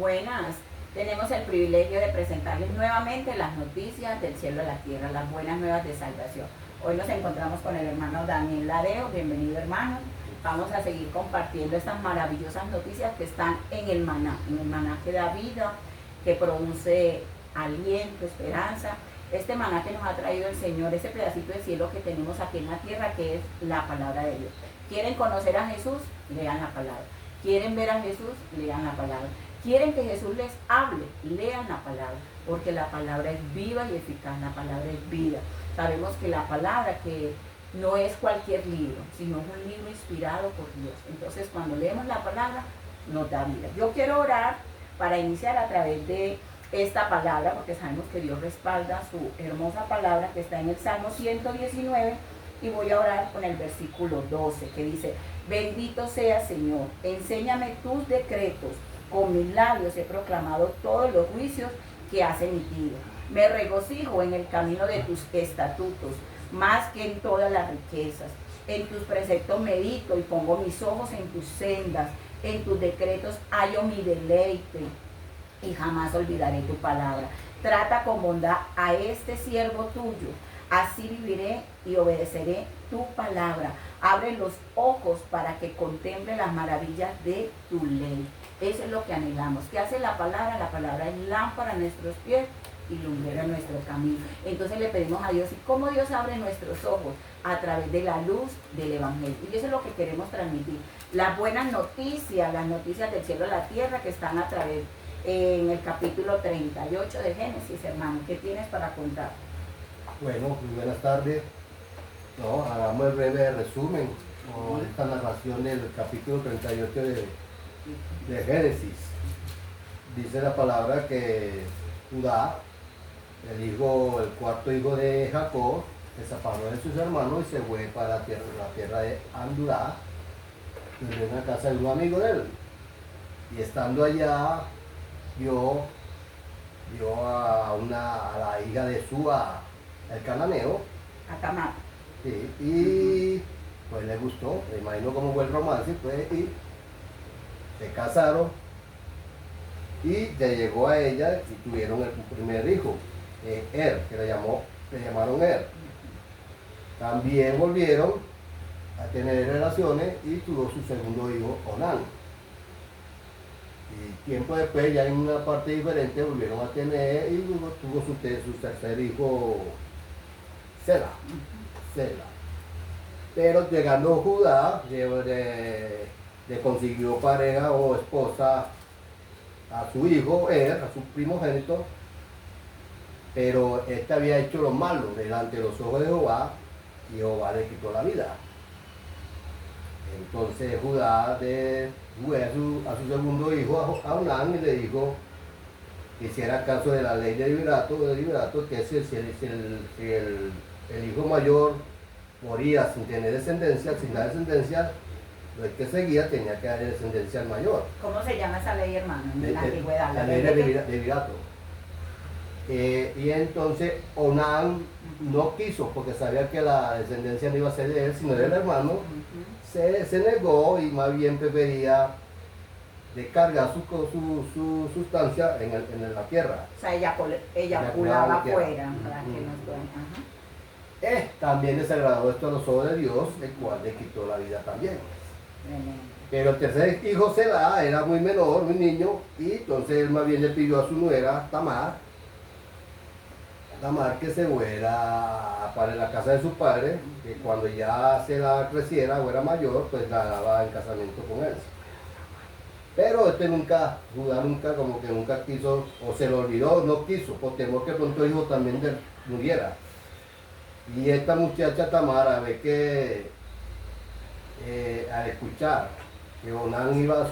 Buenas. Tenemos el privilegio de presentarles nuevamente las noticias del cielo a la tierra, las buenas nuevas de salvación. Hoy nos encontramos con el hermano Daniel Ladeo. Bienvenido, hermano. Vamos a seguir compartiendo estas maravillosas noticias que están en el maná que da vida, que produce aliento, esperanza. Este maná que nos ha traído el Señor, ese pedacito de cielo que tenemos aquí en la tierra, que es la palabra de Dios. ¿Quieren conocer a Jesús? Lean la palabra. ¿Quieren ver a Jesús? Lean la palabra. ¿Quieren que Jesús les hable? Lean la palabra, porque la palabra es viva y eficaz, la palabra es vida. Sabemos que la palabra que no es cualquier libro, sino es un libro inspirado por Dios. Entonces, cuando leemos la palabra, nos da vida. Yo quiero orar para iniciar a través de esta palabra, porque sabemos que Dios respalda su hermosa palabra que está en el Salmo 119, y voy a orar con el versículo 12, que dice: bendito sea Señor, enséñame tus decretos, con mis labios he proclamado todos los juicios que has emitido. Me regocijo en el camino de tus estatutos, más que en todas las riquezas. En tus preceptos medito y pongo mis ojos en tus sendas. En tus decretos hallo mi deleite y jamás olvidaré tu palabra. Trata con bondad a este siervo tuyo. Así viviré y obedeceré tu palabra. Abre los ojos para que contemple las maravillas de tu ley. Eso es lo que anhelamos. ¿Qué hace la palabra? La palabra es lámpara a nuestros pies y lumbrera nuestro camino. Entonces le pedimos a Dios, ¿y cómo Dios abre nuestros ojos? A través de la luz del Evangelio. Y eso es lo que queremos transmitir. Las buenas noticias, las noticias del cielo a la tierra, que están a través en el capítulo 38 de Génesis, hermano. ¿Qué tienes para contar? Bueno, muy buenas tardes. Hagamos el breve resumen con esta narración del capítulo 38 de Génesis. Dice la palabra que Judá, el cuarto hijo de Jacob, se separó de sus hermanos y se fue para la tierra de Andurá, en una casa de un amigo de él. Y estando allá, vio a la hija de Súa, el cananeo, A Tamar. sí, y pues le gustó, me imagino cómo fue el romance, pues, y se casaron y le llegó a ella y tuvieron el primer hijo, que le llamaron Er. También volvieron a tener relaciones y tuvo su segundo hijo, Onán. Y tiempo después, ya en una parte diferente, volvieron a tener y luego tuvo su tercer hijo, Sela. Pero llegando Judá, le consiguió pareja o esposa a su hijo Er, a su primogénito, pero este había hecho lo malo delante de los ojos de Jehová y Jehová le quitó la vida. Entonces Judá fue a su segundo hijo, a Onán, y le dijo que hiciera caso de la ley de liberato, que es si el hijo mayor moría sin tener descendencia, sin la descendencia, el que seguía tenía que darle descendencia al mayor. ¿Cómo se llama esa ley, hermano, en la antigüedad? La ley de liberato. Y entonces Onán no quiso, porque sabía que la descendencia no iba a ser de él, sino del hermano. Se negó y más bien prefería descargar su sustancia en la tierra. O sea, eyaculaba afuera, para que nos puedan. También les agradó esto a los ojos de Dios, el cual le quitó la vida también. Pero el tercer hijo Sela era muy menor, muy niño, y entonces él más bien le pidió a su nuera Tamar que se fuera para la casa de su padre, que cuando ya Sela creciera o era mayor, pues la daba en casamiento con él. Pero Judá nunca quiso, o se lo olvidó, no quiso, por temor que pronto el hijo también muriera. Y esta muchacha Tamara ve que al escuchar que Onán iba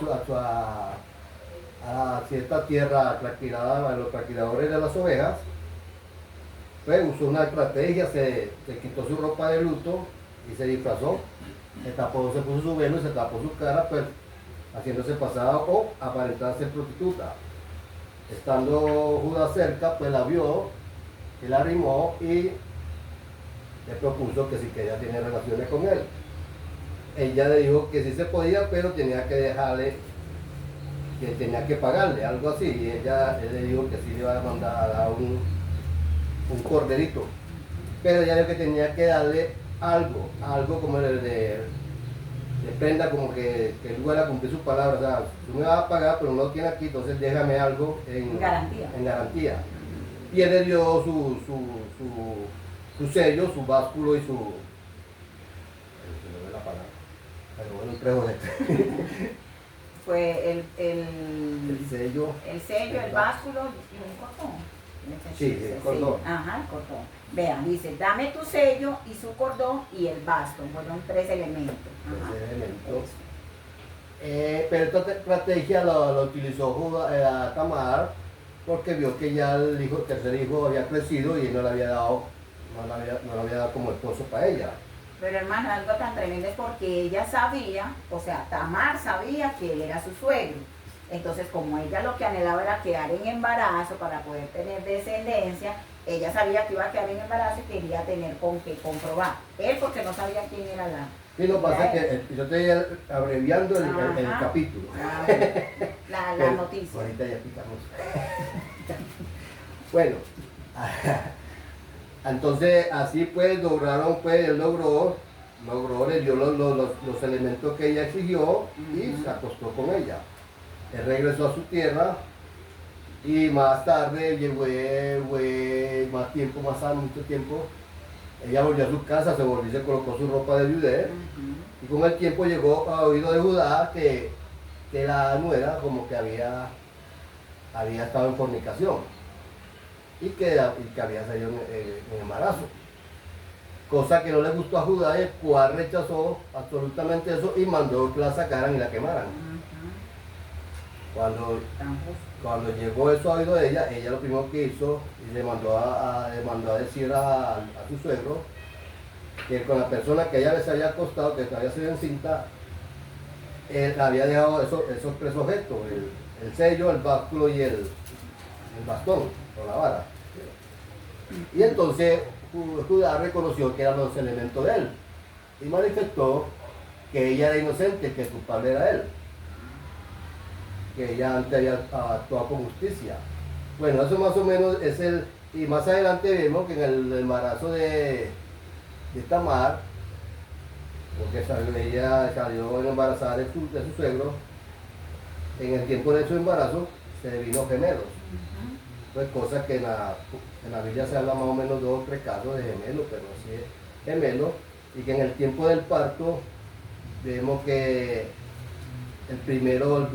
a cierta tierra a los trasquiladores de las ovejas, pues usó una estrategia, se quitó su ropa de luto y se disfrazó, se puso su velo y se tapó su cara, pues haciéndose pasar o aparentar ser prostituta. Estando Judá cerca, pues la vio, y la arrimó y le propuso que si quería tener relaciones con él. Ella le dijo que sí se podía, pero tenía que dejarle que tenía que pagarle, algo así, y él le dijo que sí le iba a mandar a dar un corderito, pero ella dijo que tenía que darle algo como de prenda, como que él fuera a cumplir sus palabras, o sea, tú me vas a pagar, pero no lo tienes aquí, entonces déjame algo en garantía. Y él le dio su sello, su básculo y su... Se me ve la palabra, pero bueno, un pregonete. Fue El sello, el básculo y un cordón. Sí, el cordón. Ajá, el cordón. Vean, dice, dame tu sello y su cordón y el bastón. Fueron 3 elementos. Ajá. 3 elementos. Pero esta estrategia lo utilizó Tamar porque vio que ya el tercer hijo había crecido y no le había dado como esposo para ella. Pero hermano, algo tan tremendo es porque ella sabía, o sea, Tamar sabía que él era su suegro. Entonces, como ella lo que anhelaba era quedar en embarazo para poder tener descendencia, ella sabía que iba a quedar en embarazo y quería tener con qué comprobar. Él porque no sabía quién era la... Sí, lo que pasa es que yo estoy abreviando el capítulo. La noticia. Ahorita ya picamos. Bueno, entonces así pues él logró, le dio los elementos que ella exigió y se acostó con ella. Él regresó a su tierra y más tarde llegó mucho tiempo, ella volvió a su casa, se volvió y se colocó su ropa de viudez, y con el tiempo llegó a oído de Judá que la nuera como que había estado en fornicación y que había salido en embarazo. Cosa que no le gustó a Judá, el cual rechazó absolutamente eso y mandó que la sacaran y la quemaran. Cuando llegó eso a oído de ella lo primero que hizo, y le mandó a decir a su suegro que con la persona que ella se había acostado, que había sido encinta, él había dejado esos 3 objetos, el sello, el básculo y el bastón, o la vara. Y entonces Judá reconoció que eran los elementos de él y manifestó que ella era inocente, que el culpable era él, que ella antes había actuado con justicia. Bueno, eso más o menos es y más adelante vemos que en el embarazo de Tamar, porque ella salió embarazada de su suegro, en el tiempo de su embarazo se vino gemelos. Pues cosas que en la Biblia se habla más o menos 2 o 3 casos de gemelos, pero sí es gemelo, y que en el tiempo del parto vemos que el primero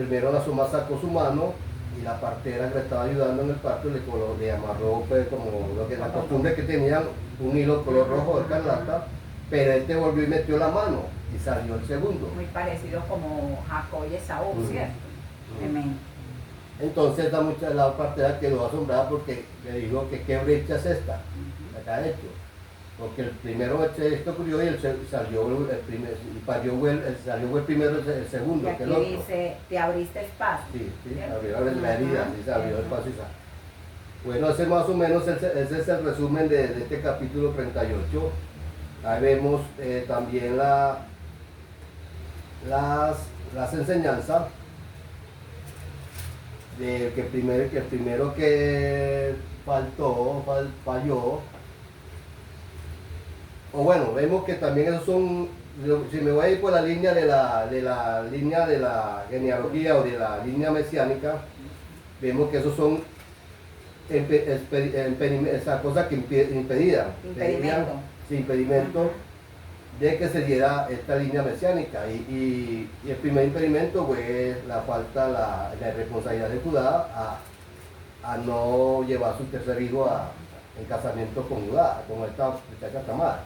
sacó su mano y la partera que le estaba ayudando en el parto le amarró pues, como lo que la costumbre que tenían, un hilo color rojo de escarlata, pero él volvió y metió la mano y salió el segundo. Muy parecido como Jacob y Esaú, ¿cierto? Amén. Entonces la partera quedó asombrada porque le dijo que qué brecha es esta, que ha hecho. Porque el primero esto ocurrió y salió el primero, el segundo, y aquí que el otro. Dice, te abriste espacio. Sí, abrió la herida, sí, se abrió el espacio. Bueno, ese más o menos ese es el resumen de este capítulo 38. Ahí vemos también las enseñanzas de que el primero que falló. O bueno, vemos que también esos son, si me voy a ir por la línea de la línea de la genealogía o de la línea mesiánica, vemos que esos son esas cosas que impedían impedimento de que se diera esta línea mesiánica. Y el primer impedimento fue la falta, la irresponsabilidad de Judá a no llevar a su tercer hijo en casamiento con Judá, con esta muchacha Tamar,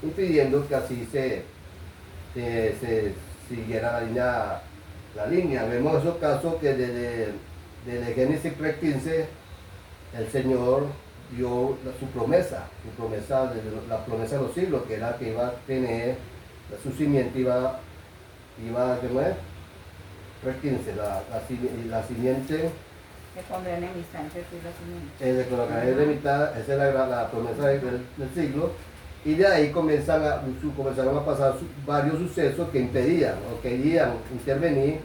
impidiendo que así se siguiera la línea. Vemos esos casos que desde Génesis 3:15 el Señor dio su promesa, la promesa de los siglos, que era que iba a tener su simiente, iba ¿cómo es? 3:15, la simiente. Que pondré enemistad entre tú y la simiente. De colocar de mitad, esa es la promesa del siglo, y de ahí comenzaron a pasar varios sucesos que impedían o querían intervenir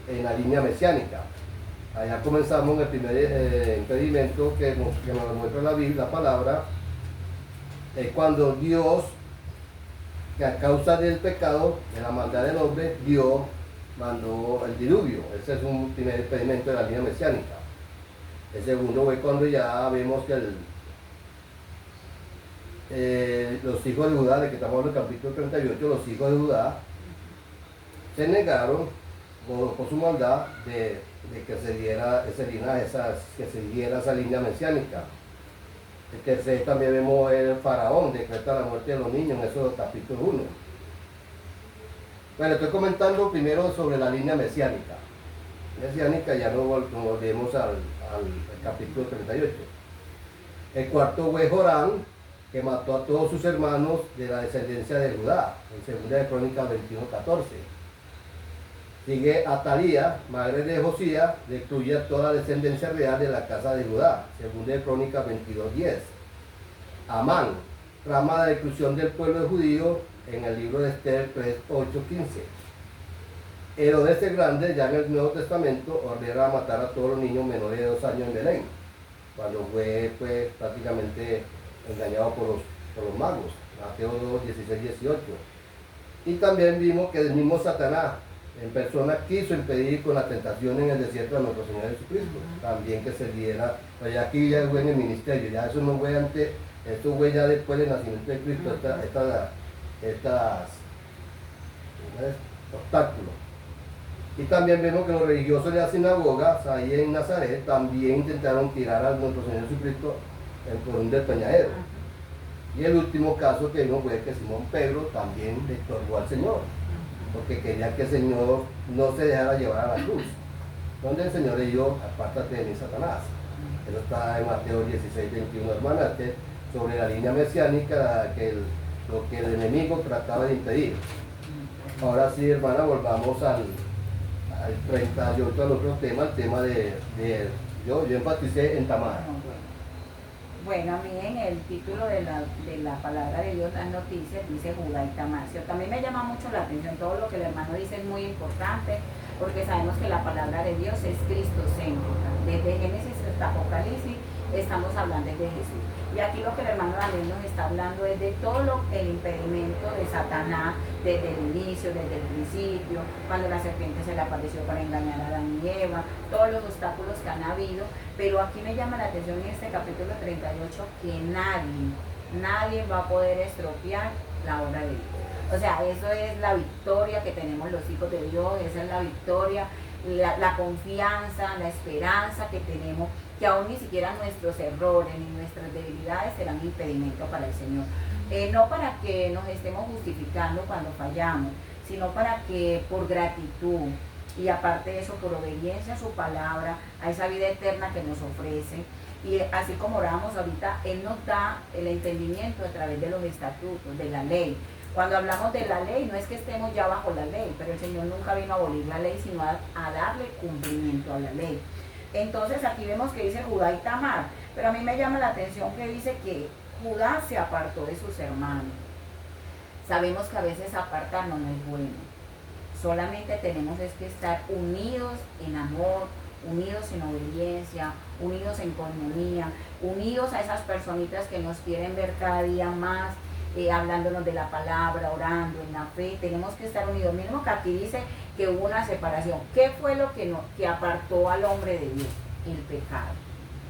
en la línea mesiánica. Allá comenzamos el primer impedimento que nos muestra la Biblia, la palabra, es cuando Dios, que a causa del pecado, de la maldad del hombre, Dios mandó el diluvio. Ese es un primer impedimento de la línea mesiánica. El segundo fue cuando ya vemos que los hijos de Judá, de que estamos en el capítulo 38, los hijos de Judá se negaron por su maldad de que se diera ese linaje, que se diera esa línea mesiánica. El tercer también vemos el faraón decreta la muerte de los niños en esos capítulo 1. Bueno, estoy comentando primero sobre la línea mesiánica. Ya no volvemos al capítulo 38. El cuarto fue Jorán, que mató a todos sus hermanos de la descendencia de Judá, en 2 de Crónicas 21:14. Sigue Atalía, madre de Josías, destruye a toda la descendencia real de la casa de Judá, 2 de Crónicas 22:10. Amán, trama de exclusión del pueblo judío en el libro de Esther 3:8-15. Herodes el Grande, ya en el Nuevo Testamento, ordena matar a todos los niños menores de 2 años en Belén, cuando fue pues, prácticamente engañado por los magos, Mateo 2:16-18. Y también vimos que el mismo Satanás en persona quiso impedir con la tentación en el desierto de nuestro Señor Jesucristo, también que se diera, pues aquí ya fue en el ministerio, ya eso no fue antes, esto fue ya después del nacimiento de Cristo, estas obstáculos. Y también vemos que los religiosos de las sinagogas, ahí en Nazaret, también intentaron tirar a nuestro Señor Jesucristo por un despeñadero. Y el último caso que vimos fue que Simón Pedro también le estorbó al Señor, porque quería que el Señor no se dejara llevar a la cruz, donde el Señor le dijo, apártate de mí, Satanás. Eso está en Mateo 16:21, hermanas, sobre la línea mesiánica, lo que el enemigo trataba de impedir. Ahora sí, hermana, volvamos al 38, al otro tema, el tema yo enfaticé en Tamar. Bueno, a mí en el título de la palabra de Dios, las noticias, dice Judá y Tamar. También me llama mucho la atención todo lo que el hermano dice, es muy importante, porque sabemos que la palabra de Dios es cristocéntrica. Desde Génesis hasta Apocalipsis estamos hablando de Jesús. Y aquí lo que el hermano Daniel nos está hablando es de todo el impedimento de Satanás desde el inicio, desde el principio, cuando la serpiente se le apareció para engañar a Adán y Eva, todos los obstáculos que han habido. Pero aquí me llama la atención en este capítulo 38 que nadie va a poder estropear la obra de Dios. O sea, eso es la victoria que tenemos los hijos de Dios, esa es la victoria, la confianza, la esperanza que tenemos, que aún ni siquiera nuestros errores ni nuestras debilidades serán impedimento para el Señor. No para que nos estemos justificando cuando fallamos, sino para que por gratitud y aparte de eso por obediencia a su palabra, a esa vida eterna que nos ofrece, y así como oramos ahorita, Él nos da el entendimiento a través de los estatutos, de la ley. Cuando hablamos de la ley, no es que estemos ya bajo la ley, pero el Señor nunca vino a abolir la ley, sino a darle cumplimiento a la ley. Entonces aquí vemos que dice Judá y Tamar, pero a mí me llama la atención que dice que Judá se apartó de sus hermanos. Sabemos que a veces apartarnos no es bueno, solamente tenemos es que estar unidos en amor, unidos en obediencia, unidos en comunión, unidos a esas personitas que nos quieren ver cada día más, hablándonos de la palabra, orando en la fe. Tenemos que estar unidos. Mismo que aquí dice que hubo una separación. ¿Qué fue lo que apartó al hombre de Dios? El pecado,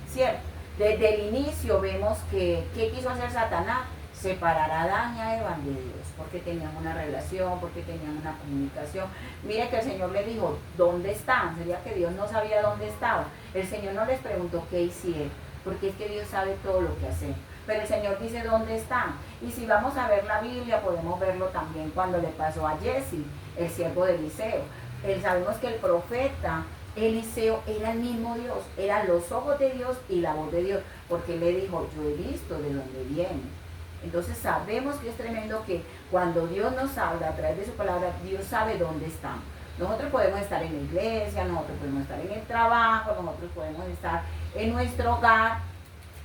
¿cierto? Desde el inicio vemos que ¿qué quiso hacer Satanás? Separar a Adán y a Eva de Dios, porque tenían una relación, porque tenían una comunicación. Mire que el Señor le dijo, ¿dónde están? Sería que Dios no sabía dónde estaban. El Señor no les preguntó qué hicieron, porque es que Dios sabe todo lo que hacemos. Pero el Señor dice dónde están. Y si vamos a ver la Biblia, podemos verlo también cuando le pasó a Jesse, el siervo de Eliseo. Sabemos que el profeta Eliseo era el mismo Dios, eran los ojos de Dios y la voz de Dios, porque él le dijo, yo he visto de dónde viene. Entonces sabemos que es tremendo que cuando Dios nos habla a través de su palabra, Dios sabe dónde estamos. Nosotros podemos estar en la iglesia, nosotros podemos estar en el trabajo, nosotros podemos estar en nuestro hogar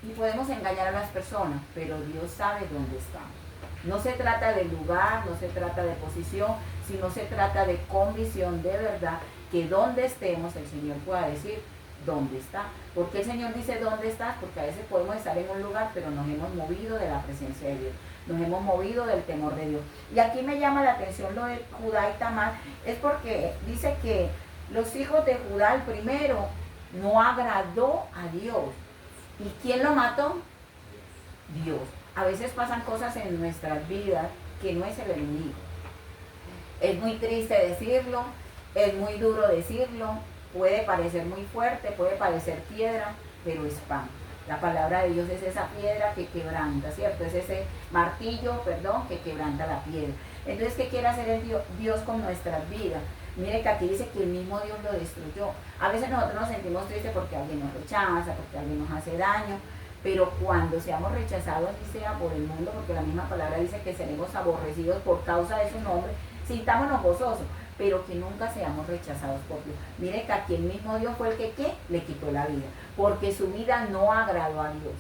y podemos engañar a las personas, pero Dios sabe dónde estamos. No se trata de lugar, no se trata de posición, sino se trata de convicción de verdad que donde estemos el Señor pueda decir dónde está. ¿Por qué el Señor dice dónde estás? Porque a veces podemos estar en un lugar, pero nos hemos movido de la presencia de Dios, nos hemos movido del temor de Dios. Y aquí me llama la atención lo de Judá y Tamar, es porque dice que los hijos de Judá, el primero, no agradó a Dios. ¿Y quién lo mató? Dios. A veces pasan cosas en nuestras vidas que no es el enemigo. Es muy triste decirlo, es muy duro decirlo, puede parecer muy fuerte, puede parecer piedra, pero es pan. La palabra de Dios es esa piedra que quebranta, ¿cierto? Es ese martillo, perdón, que quebranta la piedra. Entonces, ¿qué quiere hacer el Dios con nuestras vidas? Mire que aquí dice que el mismo Dios lo destruyó. A veces nosotros nos sentimos tristes porque alguien nos rechaza, porque alguien nos hace daño, pero cuando seamos rechazados, así sea por el mundo, porque la misma palabra dice que seremos aborrecidos por causa de su nombre, sintámonos gozosos, pero que nunca seamos rechazados por Dios. Mire que aquí el mismo Dios fue el que ¿qué? Le quitó la vida, porque su vida no agradó a Dios.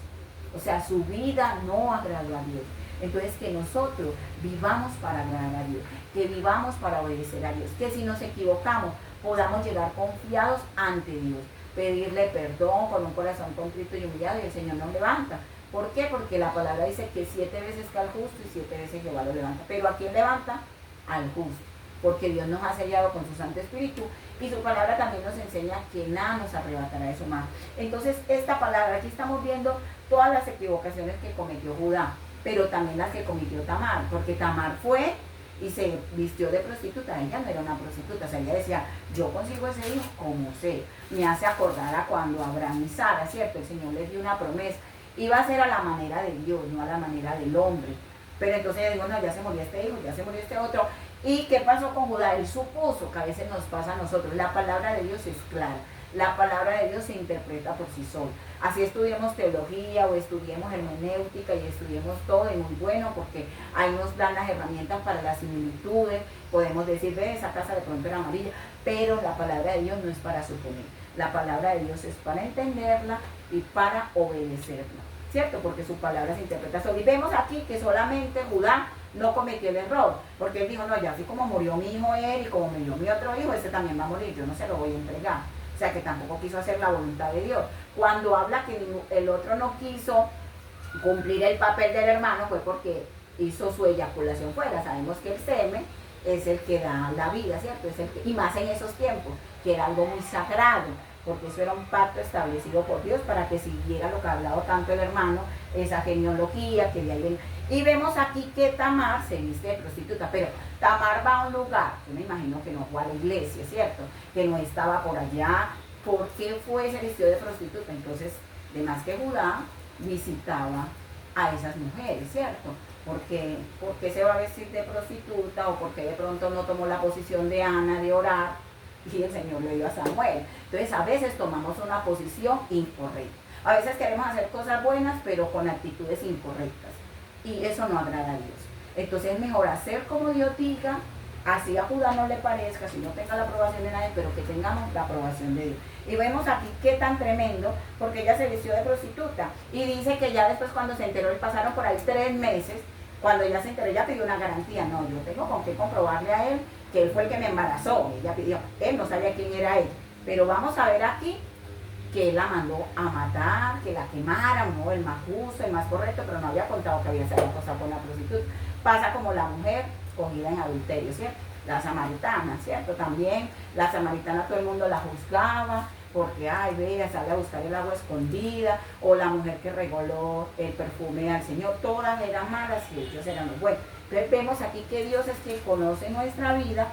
O sea, su vida no agradó a Dios. Entonces, que nosotros vivamos para agradar a Dios, que vivamos para obedecer a Dios, que si nos equivocamos podamos llegar confiados ante Dios, pedirle perdón con un corazón contrito y humillado, y el Señor nos levanta. ¿Por qué? Porque la palabra dice que 7 veces cae el justo y 7 veces Jehová lo levanta. ¿Pero a quién levanta? Al justo, porque Dios nos ha sellado con su Santo Espíritu, y su palabra también nos enseña que nada nos arrebatará de su mano. Entonces, esta palabra, aquí estamos viendo todas las equivocaciones que cometió Judá, pero también las que cometió Tamar, porque Tamar fue y se vistió de prostituta. Ella no era una prostituta, o sea, ella decía, yo consigo ese hijo como sé. Me hace acordar a cuando Abraham y Sara, ¿cierto? El Señor les dio una promesa, iba a ser a la manera de Dios, no a la manera del hombre. Pero entonces ella dijo, no, ya se murió este hijo, ya se murió este otro. ¿Y qué pasó con Judá? Él supuso, que a veces nos pasa a nosotros. La palabra de Dios es clara, la palabra de Dios se interpreta por sí sola. Así estudiemos teología o estudiemos hermenéutica y estudiemos todo, y muy bueno, porque ahí nos dan las herramientas para las similitudes. Podemos decir, ve, esa casa de pronto era amarilla, pero la palabra de Dios no es para suponer. La palabra de Dios es para entenderla y para obedecerla, ¿cierto? Porque su palabra se interpreta sola. Y vemos aquí que solamente Judá no cometió el error, porque él dijo, no, ya así como murió mi hijo él y como murió mi otro hijo, ese también va a morir, yo no se lo voy a entregar. O sea, que tampoco quiso hacer la voluntad de Dios. Cuando habla que el otro no quiso cumplir el papel del hermano, fue porque hizo su eyaculación fuera. Sabemos que el semen es el que da la vida, ¿cierto? Es el que, y más en esos tiempos, que era algo muy sagrado, porque eso era un pacto establecido por Dios para que siguiera lo que ha hablado tanto el hermano, esa genealogía que de ahí viene. Y vemos aquí que Tamar se viste de prostituta, pero Tamar va a un lugar, yo me imagino que no fue a la iglesia, ¿cierto? Que no estaba por allá. ¿Por qué fue ese vestido de prostituta? Entonces, de más que Judá visitaba a esas mujeres, ¿cierto? ¿Por qué se va a vestir de prostituta? ¿O por qué de pronto no tomó la posición de Ana de orar y el Señor le dio a Samuel? Entonces, a veces tomamos una posición incorrecta. A veces queremos hacer cosas buenas, pero con actitudes incorrectas. Y eso no agrada a Dios. Entonces es mejor hacer como Dios diga, así a Judá no le parezca, si no tenga la aprobación de nadie, pero que tengamos la aprobación de Dios. Y vemos aquí qué tan tremendo, porque ella se vistió de prostituta. Y dice que ya después cuando se enteró, pasaron por ahí 3 meses, cuando ella se enteró, ella pidió una garantía. No, yo tengo con qué comprobarle a él que él fue el que me embarazó. Ella pidió, él no sabía quién era él. Pero vamos a ver aquí que él la mandó a matar, que la quemaran, no, el más justo, el más correcto, pero no había contado que había salido cosa con la prostituta. Pasa como la mujer cogida en adulterio, ¿cierto? La samaritana, ¿cierto? También la samaritana todo el mundo la juzgaba, porque, ay, vea, sale a buscar el agua escondida, o la mujer que regaló el perfume al Señor, todas eran malas y ellos eran los buenos. Entonces vemos aquí que Dios es quien conoce nuestra vida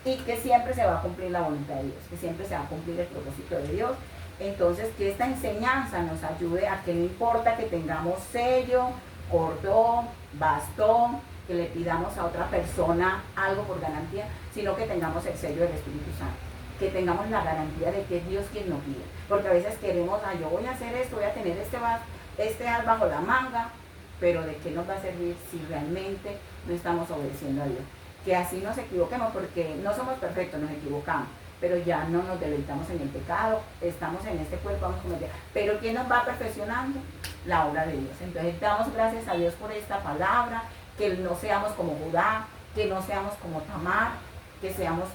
y que siempre se va a cumplir la voluntad de Dios, que siempre se va a cumplir el propósito de Dios. Entonces, que esta enseñanza nos ayude a que no importa que tengamos sello, cordón, bastón, que le pidamos a otra persona algo por garantía, sino que tengamos el sello del Espíritu Santo, que tengamos la garantía de que es Dios quien nos guía. Porque a veces queremos, yo voy a hacer esto, voy a tener este as bajo la manga, pero ¿de qué nos va a servir si realmente no estamos obedeciendo a Dios? Que así nos equivoquemos, porque no somos perfectos, nos equivocamos, pero ya no nos deleitamos en el pecado, estamos en este cuerpo, vamos a cometer. Pero ¿quién nos va perfeccionando? La obra de Dios. Entonces damos gracias a Dios por esta palabra, que no seamos como Judá, que no seamos como Tamar, que digamos,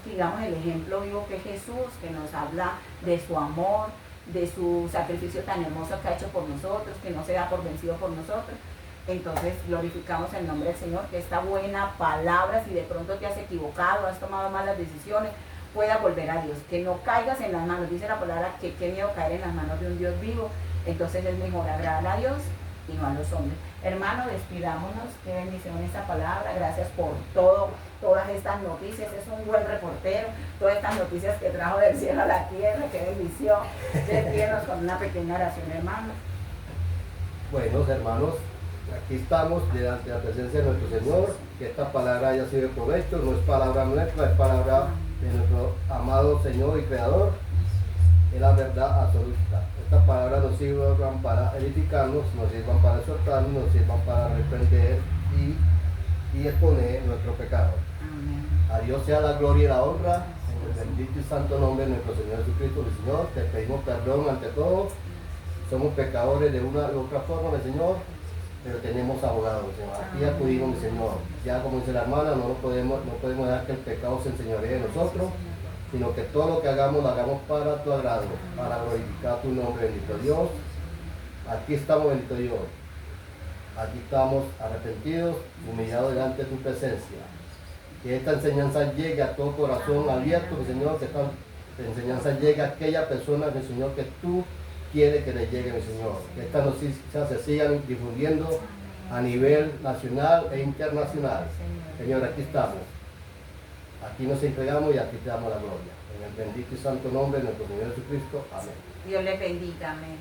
el ejemplo vivo que es Jesús, que nos habla de su amor, de su sacrificio tan hermoso que ha hecho por nosotros, que no se da por vencido por nosotros. Entonces glorificamos el nombre del Señor, que esta buena palabra, si de pronto te has equivocado, has tomado malas decisiones, puedas volver a Dios, que no caigas en las manos, dice la palabra que qué miedo caer en las manos de un Dios vivo. Entonces es mejor agradar a Dios y no a los hombres. Hermano, despidámonos, qué bendición esta palabra, gracias por todas estas noticias, es un buen reportero, todas estas noticias que trajo del cielo a la tierra, qué bendición. Despídenos con una pequeña oración, hermano. Buenos hermanos, aquí estamos delante de la presencia de nuestro Señor, que esta palabra haya sido de provecho, no es palabra nuestra, es palabra de nuestro amado Señor y Creador, es la verdad absoluta. Estas palabras nos sirvan para edificarnos, nos sirvan para exhortarnos, nos sirvan para reprender y exponer nuestro pecado. Amén. A Dios sea la gloria y la honra, en el bendito y santo nombre de nuestro Señor Jesucristo, mi Señor. Te pedimos perdón ante todo. Somos pecadores de una u otra forma, mi Señor, pero tenemos abogado, Señor. Aquí acudimos, mi Señor. Ya como dice la hermana, no podemos dejar que el pecado se enseñoree de nosotros, sino que todo lo que hagamos, lo hagamos para tu agrado, para glorificar tu nombre, bendito Dios. Aquí estamos, bendito Dios. Aquí estamos arrepentidos, humillados delante de tu presencia. Que esta enseñanza llegue a todo corazón abierto, mi Señor, que esta enseñanza llegue a aquella persona, mi Señor, que tú quieres que le llegue, mi Señor. Que estas noticias se sigan difundiendo a nivel nacional e internacional. Señor, aquí estamos. Aquí nos entregamos y aquí te damos la gloria. En el bendito y santo nombre de nuestro Señor Jesucristo. Amén. Dios les bendiga. Amén.